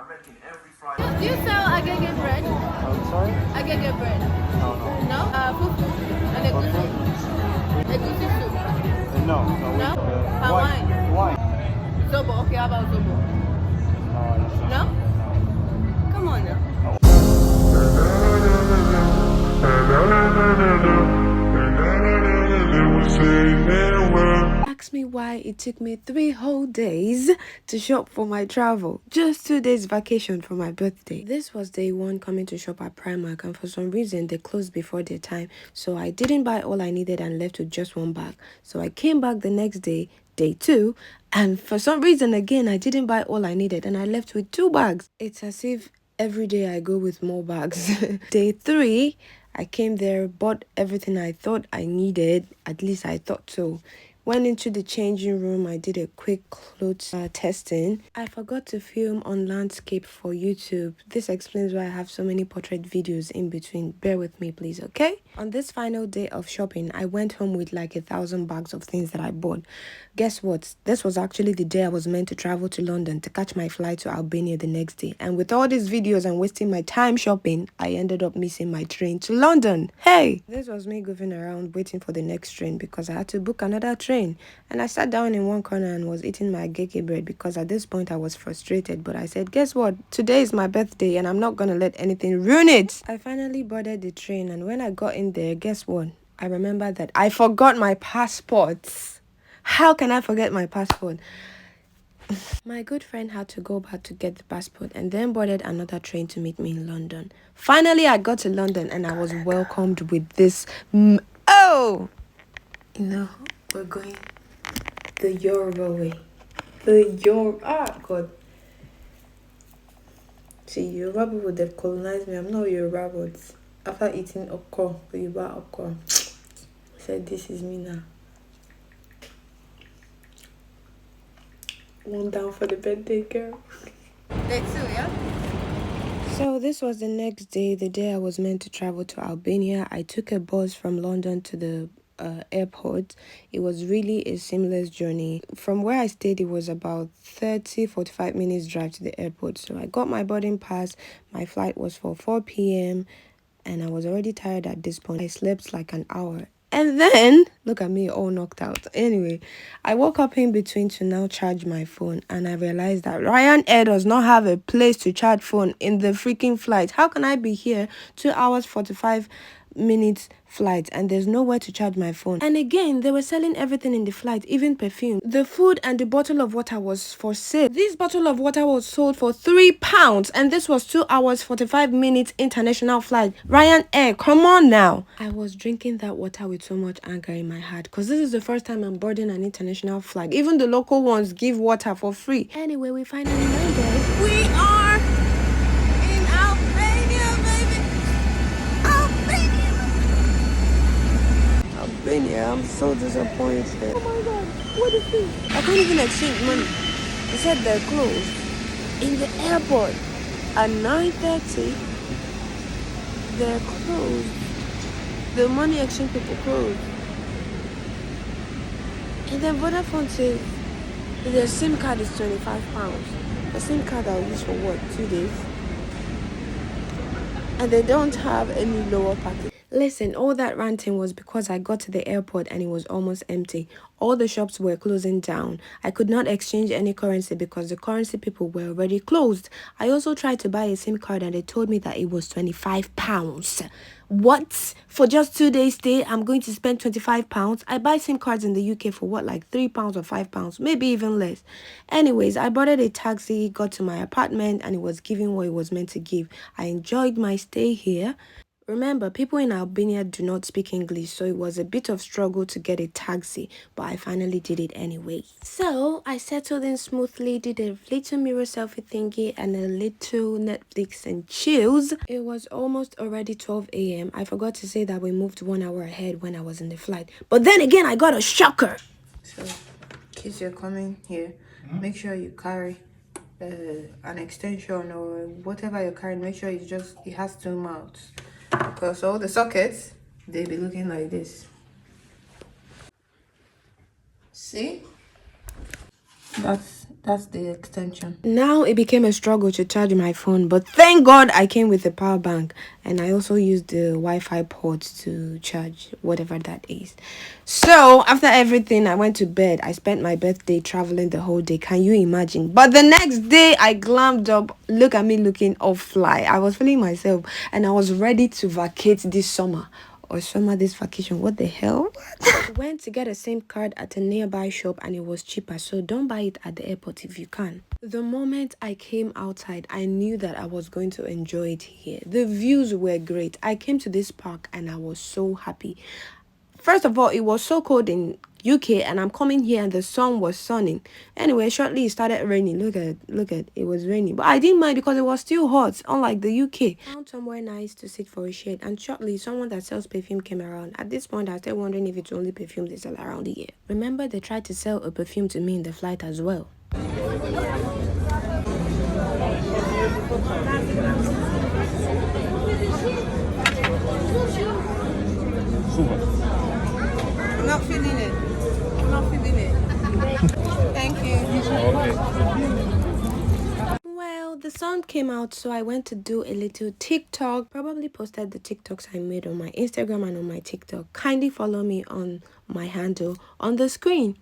Do you sell agege bread? I'm sorry? Agege bread? No, no. No? Fufu and egusi. Egusi soup. No, no. No? Wine. Wine. Zobo. Okay, how about zobo? No? No? Come on now. Ask me why it took me 3 whole days to shop for my travel. Just 2 days vacation for my birthday. This was day 1 coming to shop at Primark, and for some reason they closed before their time. So I didn't buy all I needed and left with just 1 bag. So I came back the next day, day 2, and for some reason again I didn't buy all I needed and I left with 2 bags. It's as if every day I go with more bags. Day 3, I came there, bought everything I thought I needed, at least I thought so. Went into the changing room, I did a quick clothes testing. I forgot to film on landscape for YouTube. This explains why I have so many portrait videos in between. Bear with me please, okay? On this final day of shopping, I went home with like 1,000 bags of things that I bought. Guess what? This was actually the day I was meant to travel to London to catch my flight to Albania the next day. And with all these videos and wasting my time shopping, I ended up missing my train to London. Hey! This was me goofing around waiting for the next train because I had to book another train. And I sat down in one corner and was eating my agege bread because at this point I was frustrated. But I said, guess what? Today is my birthday and I'm not gonna let anything ruin it. I finally boarded the train, and when I got in there, guess what? I remembered that I forgot my passport. How can I forget my passport? My good friend had to go back to get the passport and then boarded another train to meet me in London. Finally, I got to London and I was welcomed with this... Oh! You know, we're going the Yoruba way. God. See, Yoruba people, they've colonized me. I'm not Yoruba, but after eating okra, Yoruba okra, I said, this is me now. One down for the birthday girl. Day 2, yeah? So this was the next day, the day I was meant to travel to Albania. I took a bus from London to the airport. It was really a seamless journey. From where I stayed, it was about 30-45 minutes drive to the airport. So I got my boarding pass. My flight was for 4 p.m. and I was already tired at this point. I slept like an hour. And then, look at me all knocked out. Anyway, I woke up in between to now charge my phone, and I realized that Ryanair does not have a place to charge phone in the freaking flight. How can I be here 2 hours 45 minutes flight and there's nowhere to charge my phone? And again, they were selling everything in the flight, even perfume. The food and the bottle of water was for sale. This bottle of water was sold for £3, and this was 2 hours 45 minutes international flight. Ryanair, come on now. I was drinking that water with so much anger in my heart because this is the first time I'm boarding an international flight. Even the local ones give water for free. Anyway, we finally landed. We are in Albania, baby. Albania, I'm so disappointed. Oh my god, what is this? I can't even exchange money. They said they're closed in the airport at 9:30. They're closed. The money exchange people closed. And then Vodafone says their SIM card is £25. The SIM card I'll use for what? 2 days? And they don't have any lower package. Listen, all that ranting was because I got to the airport and it was almost empty. All the shops were closing down. I could not exchange any currency because the currency people were already closed. I also tried to buy a SIM card and they told me that it was £25. What? For just 2 days stay, I'm going to spend £25? I buy SIM cards in the UK for what, like £3 or £5? Maybe even less. Anyways, I boarded a taxi, got to my apartment, and it was giving what it was meant to give. I enjoyed my stay here. Remember, people in Albania do not speak English, so it was a bit of struggle to get a taxi, but I finally did it anyway. So, I settled in smoothly, did a little mirror selfie thingy and a little Netflix and chills. It was almost already 12 a.m. I forgot to say that we moved 1 hour ahead when I was in the flight. But then again, I got a shocker. So, in case you're coming here, make sure you carry an extension or whatever you're carrying. Make sure it has 2 mouths. Because all the sockets, they be looking like this. See? That's That's the extension. Now it became a struggle to charge my phone, but thank God I came with a power bank, and I also used the Wi-Fi port to charge whatever that is. So after everything, I went to bed. I spent my birthday traveling the whole day. Can you imagine? But the next day I glammed up. Look at me looking off fly. I was feeling myself, and I was ready to vacate this summer. Or summer this vacation, what the hell? Went to get a SIM card at a nearby shop and it was cheaper, so don't buy it at the airport if you can. The moment I came outside, I knew that I was going to enjoy it here. The views were great. I came to this park and I was so happy. First of all, it was so cold in UK and I'm coming here and the sun was sunning. Anyway, shortly it started raining. Look at it was raining. But I didn't mind because it was still hot, unlike the UK. Found somewhere nice to sit for a shade and shortly someone that sells perfume came around. At this point, I started wondering if it's only perfume they sell around here. Remember, they tried to sell a perfume to me in the flight as well. I'm not feeling it. I'm not feeling it. Thank you. Okay. Well, the sun came out, so I went to do a little TikTok. Probably posted the TikToks I made on my Instagram and on my TikTok. Kindly follow me on my handle on the screen.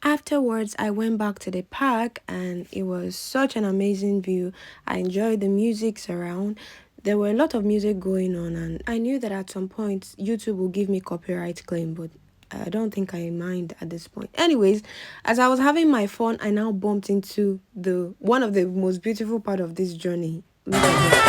Afterwards, I went back to the park and it was such an amazing view. I enjoyed the music around. There were a lot of music going on and I knew that at some point YouTube will give me copyright claim, but I don't think I mind at this point. Anyways, as I was having my fun, I now bumped into the one of the most beautiful part of this journey. Look at this.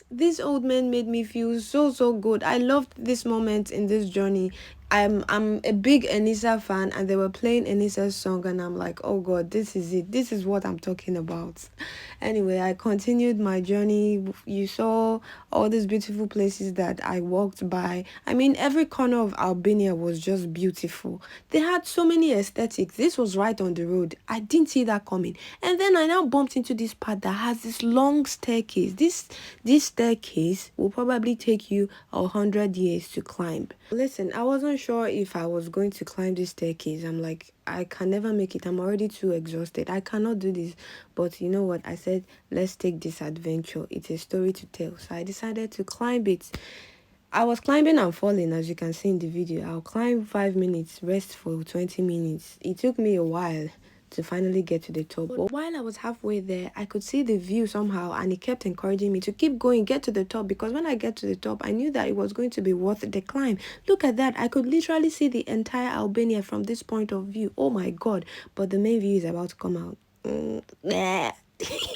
This old man made me feel so good. I loved this moment in this journey. I'm a big Anissa fan and they were playing Anissa's song and I'm like, oh god, this is it. This is what I'm talking about. Anyway, I continued my journey. You saw all these beautiful places that I walked by. I mean, every corner of Albania was just beautiful. They had so many aesthetics. This was right on the road. I didn't see that coming. And then I now bumped into this part that has this long staircase. This staircase will probably take you 100 years to climb. Listen, I wasn't sure if I was going to climb this staircase. I'm like, I can never make it. I'm already too exhausted. I cannot do this. But you know what? I said, let's take this adventure. It's a story to tell. So I decided to climb it. I was climbing and falling, as you can see in the video. I'll climb 5 minutes, rest for 20 minutes. It took me a while to finally get to the top. But while I was halfway there, I could see the view somehow and it kept encouraging me to keep going, get to the top, because when I get to the top, I knew that it was going to be worth the climb. Look at that. I could literally see the entire Albania from this point of view. Oh my god. But the main view is about to come out.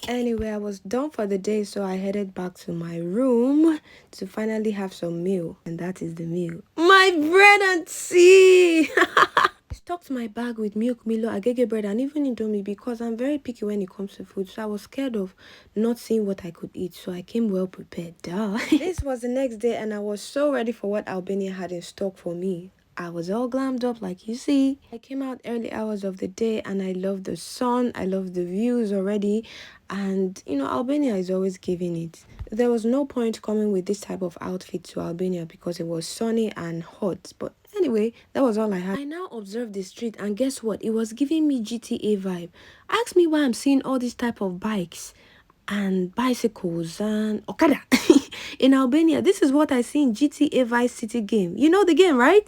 Anyway, I was done for the day, so I headed back to my room to finally have some meal. And that is the meal. My bread and tea! I stocked my bag with milk, Milo, agege bread and even Indomie because I'm very picky when it comes to food. So I was scared of not seeing what I could eat. So I came well prepared. Duh. This was the next day and I was so ready for what Albania had in stock for me. I was all glammed up like you see. I came out early hours of the day and I love the sun. I love the views already. And, you know, Albania is always giving it. There was no point coming with this type of outfit to Albania because it was sunny and hot. But anyway, that was all I had. I now observed the street and guess what? It was giving me GTA vibe. Ask me why I'm seeing all these type of bikes and bicycles and Okada. In Albania, this is what I see in GTA Vice City game. You know the game, right?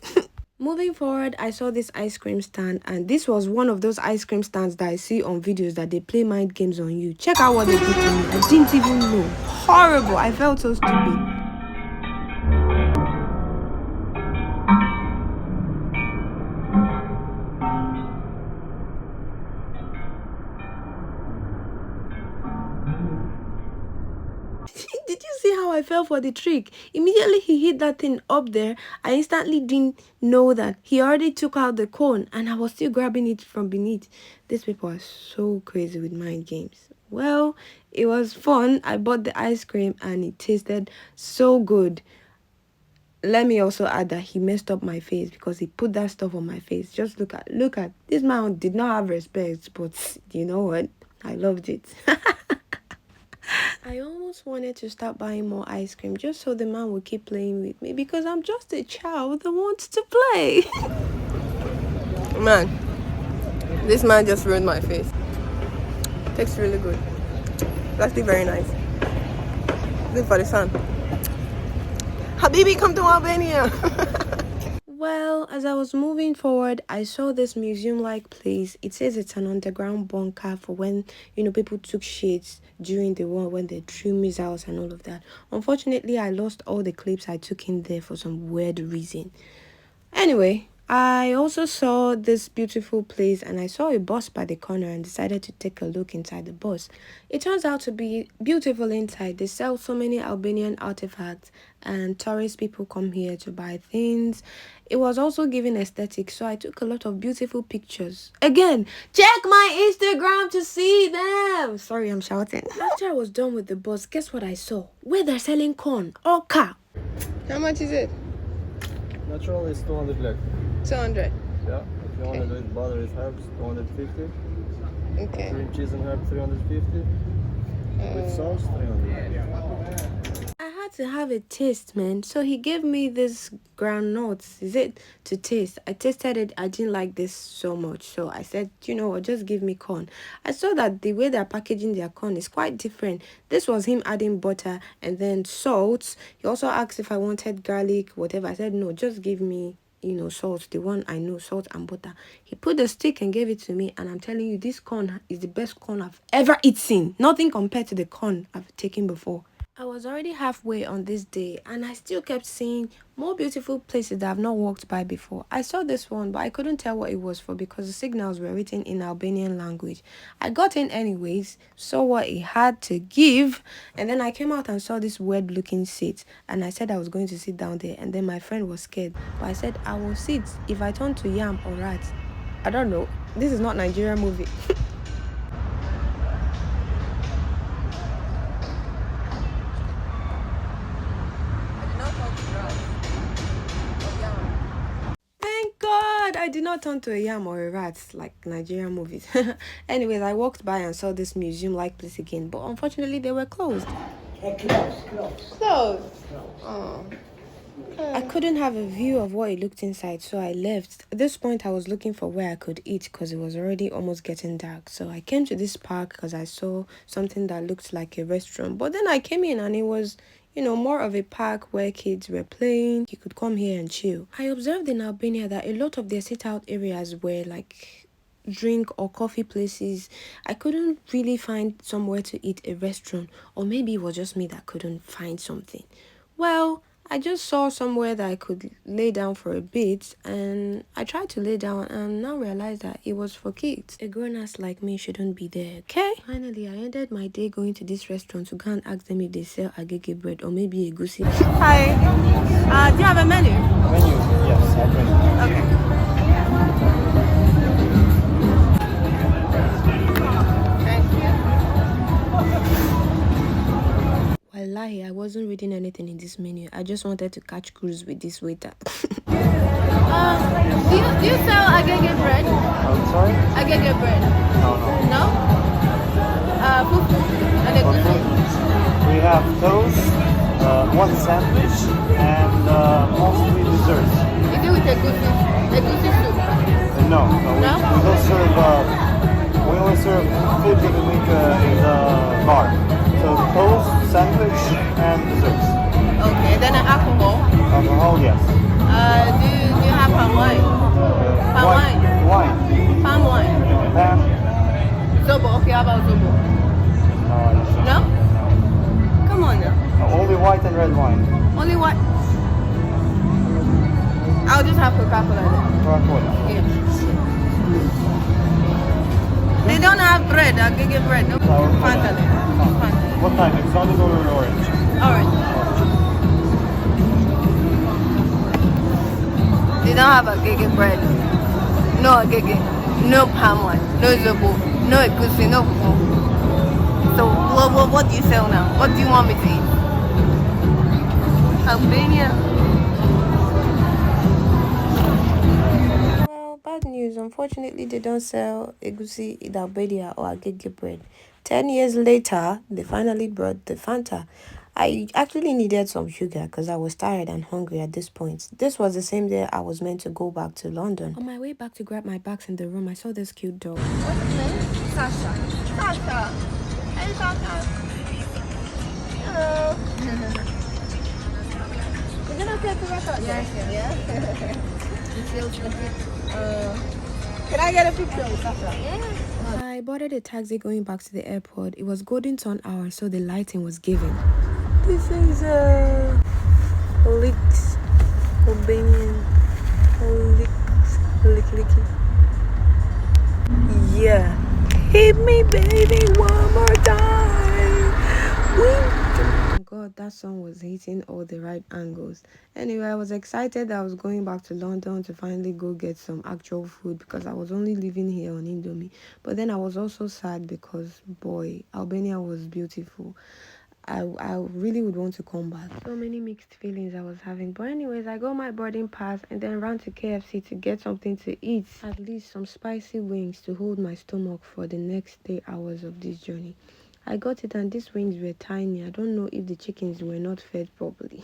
Moving forward, I saw this ice cream stand and this was one of those ice cream stands that I see on videos that they play mind games on you. Check out what they did to me. I didn't even know. Horrible. I felt so stupid. how I fell for the trick. Immediately he hit that thing up there. I instantly didn't know that he already took out the cone and I was still grabbing it from beneath. These people are so crazy with mind games. Well, it was fun. I bought the ice cream and it tasted so good. Let me also add that he messed up my face because he put that stuff on my face. Just look at this man did not have respect, but you know what? I loved it. I almost wanted to start buying more ice cream just so the man would keep playing with me because I'm just a child that wants to play. Man, this man just ruined my face. Tastes really good. It's actually very nice. Good for the sun. Habibi, come to Albania. Well, as I was moving forward, I saw this museum-like place. It says it's an underground bunker for when, people took shits during the war when they threw missiles and all of that. Unfortunately, I lost all the clips I took in there for some weird reason. Anyway, I also saw this beautiful place and I saw a bus by the corner and decided to take a look inside the bus. It turns out to be beautiful inside. They sell so many Albanian artifacts and tourist people come here to buy things. It was also giving aesthetic, so I took a lot of beautiful pictures. Again, check my Instagram to see them. Sorry, I'm shouting. After I was done with the bus, guess what I saw? Where they're selling corn or car. How much is it? Natural is 200 lek. 200. Yeah. If you want to do it butter with herbs, 250. Okay. Cream cheese and herb, 350. With sauce, 300. I had to have a taste, man. So he gave me this groundnuts. Is it to taste? I tasted it. I didn't like this so much. So I said, you know what, just give me corn. I saw that the way they're packaging their corn is quite different. This was him adding butter and then salt. He also asked if I wanted garlic, whatever. I said, no, just give me, salt. The one I know, salt and butter. He put the stick and gave it to me. And I'm telling you, this corn is the best corn I've ever eaten. Nothing compared to the corn I've taken before. I was already halfway on this day and I still kept seeing more beautiful places that I've not walked by before. I saw this one, but I couldn't tell what it was for because the signals were written in Albanian language. I got in anyways, saw what it had to give, and then I came out and saw this weird looking seat and I said I was going to sit down there, and then my friend was scared, but I said I will sit if I turn to yam or rat. I don't know. This is not Nigerian movie. I did not turn to a yam or a rat like Nigerian movies. Anyways, I walked by and saw this museum-like place again, but unfortunately they were closed. Closed? Oh. Okay. I couldn't have a view of what it looked inside, so I left. At this point, I was looking for where I could eat because it was already almost getting dark. So I came to this park because I saw something that looked like a restaurant. But then I came in and it was more of a park where kids were playing. You could come here and chill. I observed in Albania that a lot of their sit-out areas were like drink or coffee places. I couldn't really find somewhere to eat, a restaurant, or maybe it was just me that couldn't find something. Well, I just saw somewhere that I could lay down for a bit, and I tried to lay down and now realized that it was for kids. A grown-ass like me shouldn't be there, okay? Finally, I ended my day going to this restaurant to go and ask them if they sell agege bread or maybe a goosey. Hi, do you have a menu? Menu? Yes, I'll bring it. Okay. Wallahi, I wasn't reading anything in this menu. I just wanted to catch cruise with this waiter. Do you sell agege bread? I'm sorry? Agege bread? No. No? Fufu? We have toast, one sandwich, and mostly desserts. You do with a goosey soup? No? We don't serve. We only serve food that we make in the bar. So toast, sandwich, and desserts. Okay, then alcohol? Alcohol, yes. Do you have palm wine? Wine. Palm wine? Palm. Zobo, okay, how about zobo? No? Come on now. Only white and red wine. Only white? I'll just have Coca-Cola then. Coca-Cola. Yeah. They don't have bread, I'll give you bread. No? Fanta. What type? Exotic or orange? Orange. have a gege bread, no gege, no palm wine, no zobo, no egusi, no fufu. So what do you sell now? What do you want me to eat? Albania. Well, bad news. Unfortunately, they don't sell egusi in Albania or agege bread. 10 years later, they finally brought the Fanta. I actually needed some sugar because I was tired and hungry at this point. This was the same day I was meant to go back to London. On my way back to grab my bags in the room, I saw this cute dog. What's his name? Sasha. Sasha. Hey, Sasha. Hello. Is it okay to record? Yes. Yeah. Can I get a picture with Sasha? Yeah. I boarded a taxi going back to the airport. It was golden turn hour, so the lighting was giving. This is Licks, Albanian, Licky. Yeah. Hit me, baby, one more time. Oh God, that song was hitting all the right angles. Anyway, I was excited that I was going back to London to finally go get some actual food because I was only living here on Indomie. But then I was also sad because, boy, Albania was beautiful. I really would want to come back. So many mixed feelings I was having. But anyways, I got my boarding pass and then ran to KFC to get something to eat. At least some spicy wings to hold my stomach for the next 3 hours of this journey. I got it and these wings were tiny. I don't know if the chickens were not fed properly.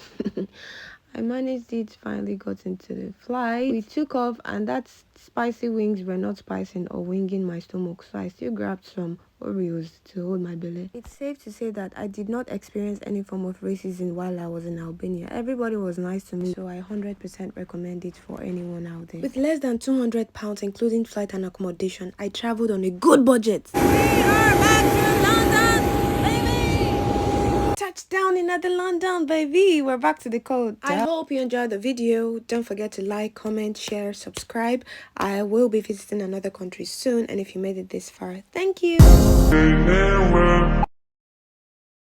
I managed it, finally got into the flight. We took off and that spicy wings were not spicing or winging my stomach, so I still grabbed some Oreos to hold my belly. It's safe to say that I did not experience any form of racism while I was in Albania. Everybody was nice to me, so I 100% recommend it for anyone out there. With less than £200 including flight and accommodation, I traveled on a good budget. We are back to London, baby! Touchdown in London, baby! We're back to the code. I hope you enjoyed the video. Don't forget to like, comment, share, subscribe. I will be visiting another country soon, and if you made it this far, thank you.